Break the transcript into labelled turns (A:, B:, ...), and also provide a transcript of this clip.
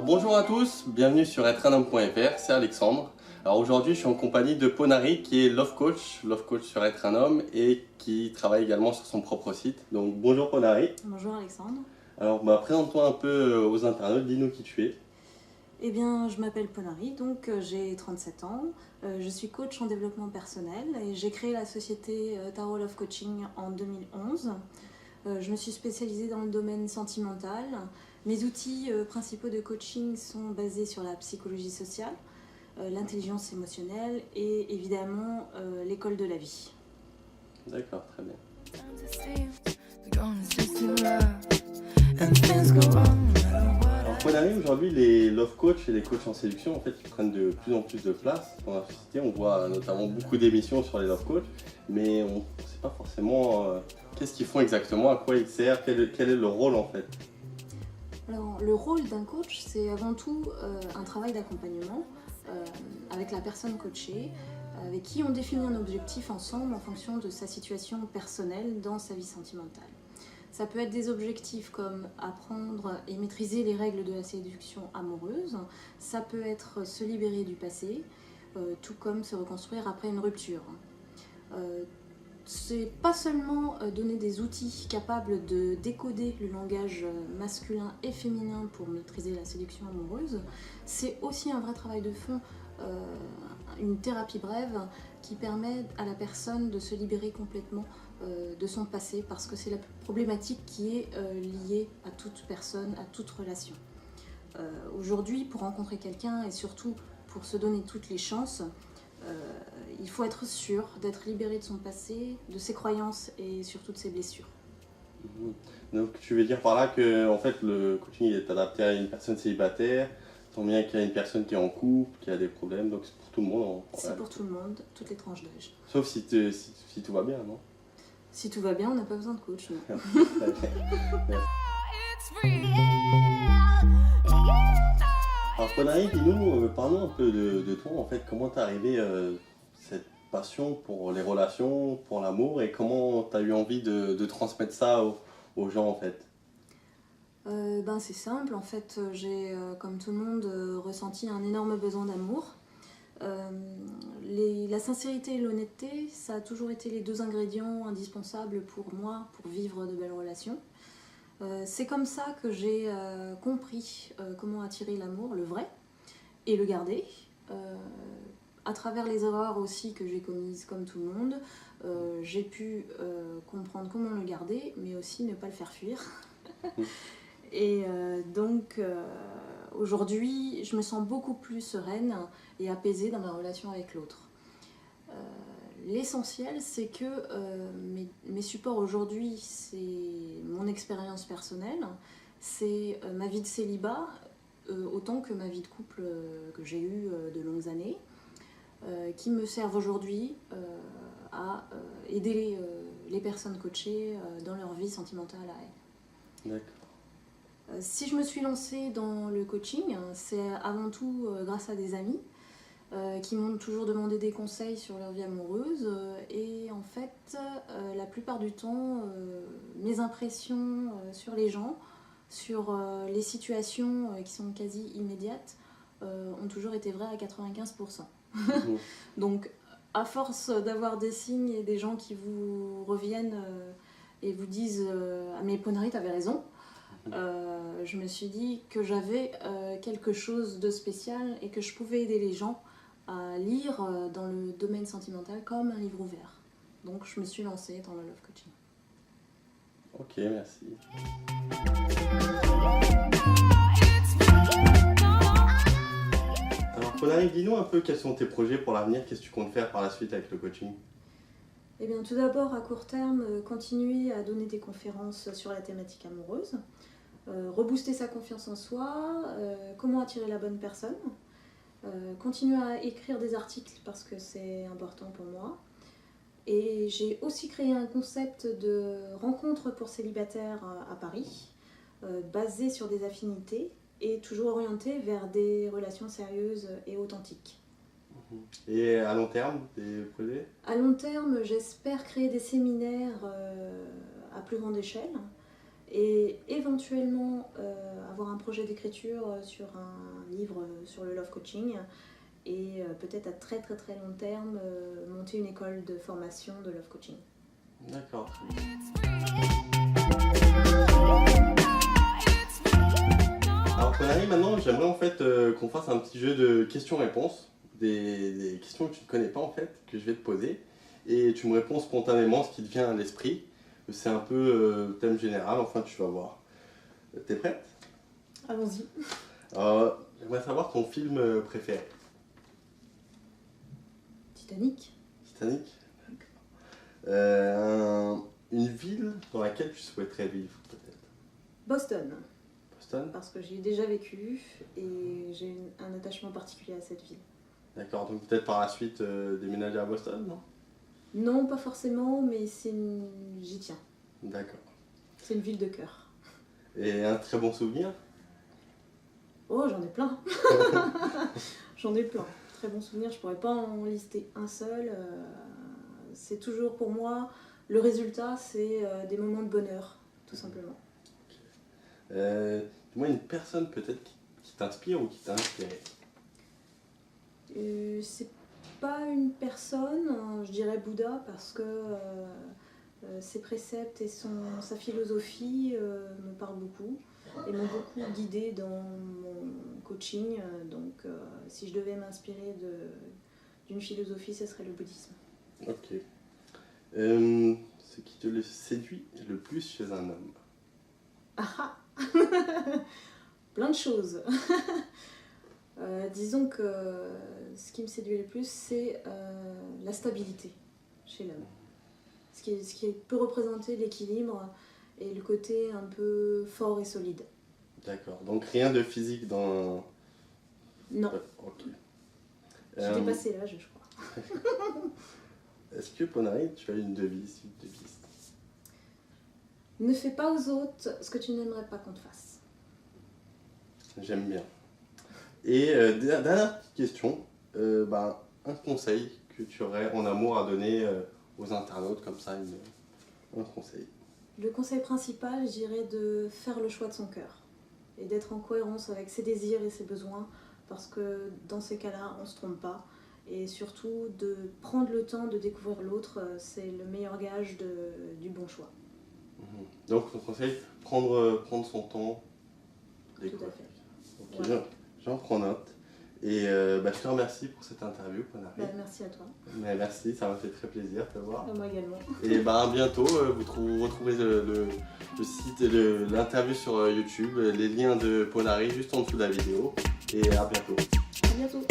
A: Alors bonjour à tous, bienvenue sur êtreinhomme.fr, c'est Alexandre. Alors aujourd'hui je suis en compagnie de Ponari qui est Love Coach sur Être un homme et qui travaille également sur son propre site. Donc bonjour Ponari.
B: Bonjour Alexandre.
A: Alors présente-toi un peu aux internautes, dis-nous qui tu es.
B: Eh bien, je m'appelle Ponari, donc j'ai 37 ans. Je suis coach en développement personnel et j'ai créé la société Tarot Love Coaching en 2011. Je me suis spécialisée dans le domaine sentimental. Mes outils principaux de coaching sont basés sur la psychologie sociale, l'intelligence émotionnelle et évidemment l'école de la vie.
A: D'accord, très bien. Alors Ponari, aujourd'hui les Love Coach et les coachs en séduction en fait ils prennent de plus en plus de place dans la société. On voit notamment beaucoup d'émissions sur les Love Coach, mais on ne sait pas forcément qu'est-ce qu'ils font exactement, à quoi ils servent, quel est leur rôle en fait.
B: Alors, le rôle d'un coach, c'est avant tout un travail d'accompagnement avec la personne coachée, avec qui on définit un objectif ensemble en fonction de sa situation personnelle dans sa vie sentimentale. Ça peut être des objectifs comme apprendre et maîtriser les règles de la séduction amoureuse, ça peut être se libérer du passé, tout comme se reconstruire après une rupture. C'est pas seulement donner des outils capables de décoder le langage masculin et féminin pour maîtriser la séduction amoureuse, c'est aussi un vrai travail de fond, une thérapie brève qui permet à la personne de se libérer complètement de son passé, parce que c'est la problématique qui est liée à toute personne, à toute relation. Aujourd'hui, pour rencontrer quelqu'un et surtout pour se donner toutes les chances, il faut être sûr d'être libéré de son passé, de ses croyances et surtout de ses blessures.
A: Donc tu veux dire par là que en fait, le coaching est adapté à une personne célibataire, tant bien qu'il y a une personne qui est en couple, qui a des problèmes, donc c'est pour tout le monde.
B: C'est pour tout le monde, toutes les tranches d'âge.
A: Sauf si tout va bien, non?
B: Si tout va bien, on n'a pas besoin de coach, non.
A: Alors Ponari, dis-nous, parlons un peu de toi en fait, comment t'es arrivé cette passion pour les relations, pour l'amour et comment t'as eu envie de transmettre ça aux gens en fait?
B: C'est simple, en fait, j'ai, comme tout le monde, ressenti un énorme besoin d'amour. La sincérité et l'honnêteté, ça a toujours été les deux ingrédients indispensables pour moi pour vivre de belles relations. C'est comme ça que j'ai compris comment attirer l'amour, le vrai, et le garder. À travers les erreurs aussi que j'ai commises comme tout le monde, j'ai pu comprendre comment le garder, mais aussi ne pas le faire fuir. Et aujourd'hui, je me sens beaucoup plus sereine et apaisée dans ma relation avec l'autre. L'essentiel, c'est que mes supports aujourd'hui, c'est mon expérience personnelle, c'est ma vie de célibat, autant que ma vie de couple que j'ai eue de longues années, qui me servent aujourd'hui à aider les personnes coachées dans leur vie sentimentale à elles.
A: D'accord.
B: Si je me suis lancée dans le coaching, c'est avant tout grâce à des amis qui m'ont toujours demandé des conseils sur leur vie amoureuse. Et en fait, la plupart du temps, mes impressions sur les gens, sur les situations qui sont quasi immédiates, ont toujours été vraies à 95%. Donc, à force d'avoir des signes et des gens qui vous reviennent et vous disent « Ah mais Ponari, t'avais raison », je me suis dit que j'avais quelque chose de spécial et que je pouvais aider les gens à lire dans le domaine sentimental comme un livre ouvert. Donc je me suis lancée dans le love coaching.
A: Ok, merci. Alors Ponari, dis-nous un peu quels sont tes projets pour l'avenir, qu'est-ce que tu comptes faire par la suite avec le coaching?
B: Eh bien, tout d'abord, à court terme, continuer à donner des conférences sur la thématique amoureuse, rebooster sa confiance en soi, comment attirer la bonne personne, continuer à écrire des articles parce que c'est important pour moi. Et j'ai aussi créé un concept de rencontre pour célibataires à Paris, basé sur des affinités et toujours orienté vers des relations sérieuses et authentiques.
A: Et à long terme, des projets?
B: À long terme, j'espère créer des séminaires à plus grande échelle et éventuellement avoir un projet d'écriture sur un livre sur le love coaching et peut-être à très très très long terme monter une école de formation de love coaching.
A: D'accord. Alors Ponari, maintenant j'aimerais en fait qu'on fasse un petit jeu de questions-réponses, des questions que tu ne connais pas en fait, que je vais te poser, et tu me réponds spontanément ce qui te vient à l'esprit. C'est un peu thème général, enfin tu vas voir. T'es prête?
B: Allons-y.
A: J'aimerais savoir ton film préféré.
B: Titanic.
A: Titanic? Une ville dans laquelle tu souhaiterais vivre peut-être?
B: Boston,
A: Boston?
B: parce que j'y ai déjà vécu et j'ai un attachement particulier à cette ville.
A: D'accord, donc peut-être par la suite déménager à Boston, non?
B: Non, pas forcément, mais j'y tiens.
A: D'accord.
B: C'est une ville de cœur.
A: Et un très bon souvenir?
B: Oh, j'en ai plein. J'en ai plein. Très bons souvenirs, je pourrais pas en lister un seul. C'est toujours pour moi, le résultat, c'est des moments de bonheur, tout simplement.
A: Dis-moi une personne peut-être qui t'inspire ou qui t'a inspiré?
B: C'est pas une personne, je dirais Bouddha, parce que ses préceptes et sa philosophie me parlent beaucoup et m'ont beaucoup guidée dans mon coaching. Donc si je devais m'inspirer d'une philosophie, ce serait le bouddhisme.
A: Ok. Ce qui te séduit le plus chez un homme?
B: Ah ah. Plein de choses. Disons que ce qui me séduit le plus, c'est la stabilité chez l'homme. Ce qui peut représenter l'équilibre et le côté un peu fort et solide.
A: D'accord, donc rien de physique dans...
B: Non,
A: Ok.
B: j'ai dépassé l'âge, je crois.
A: Est-ce que Ponari, tu as une devise,
B: Ne fais pas aux autres ce que tu n'aimerais pas qu'on te fasse.
A: J'aime bien. Et dernière petite question, un conseil que tu aurais en amour à donner aux internautes, comme ça, un conseil.
B: Le conseil principal, je dirais de faire le choix de son cœur et d'être en cohérence avec ses désirs et ses besoins, parce que dans ces cas-là, on ne se trompe pas. Et surtout, de prendre le temps de découvrir l'autre, c'est le meilleur gage du bon choix.
A: Donc, ton conseil, prendre son temps.
B: Tout à fait.
A: Ok,
B: Ouais.
A: j'en prends note. Et je te remercie pour cette interview, Ponari.
B: Merci à toi.
A: Mais merci, ça m'a fait très plaisir de te voir.
B: Moi également.
A: Et à bientôt, vous retrouverez le site et l'interview sur YouTube, les liens de Ponari juste en dessous de la vidéo. Et à bientôt.
B: À bientôt.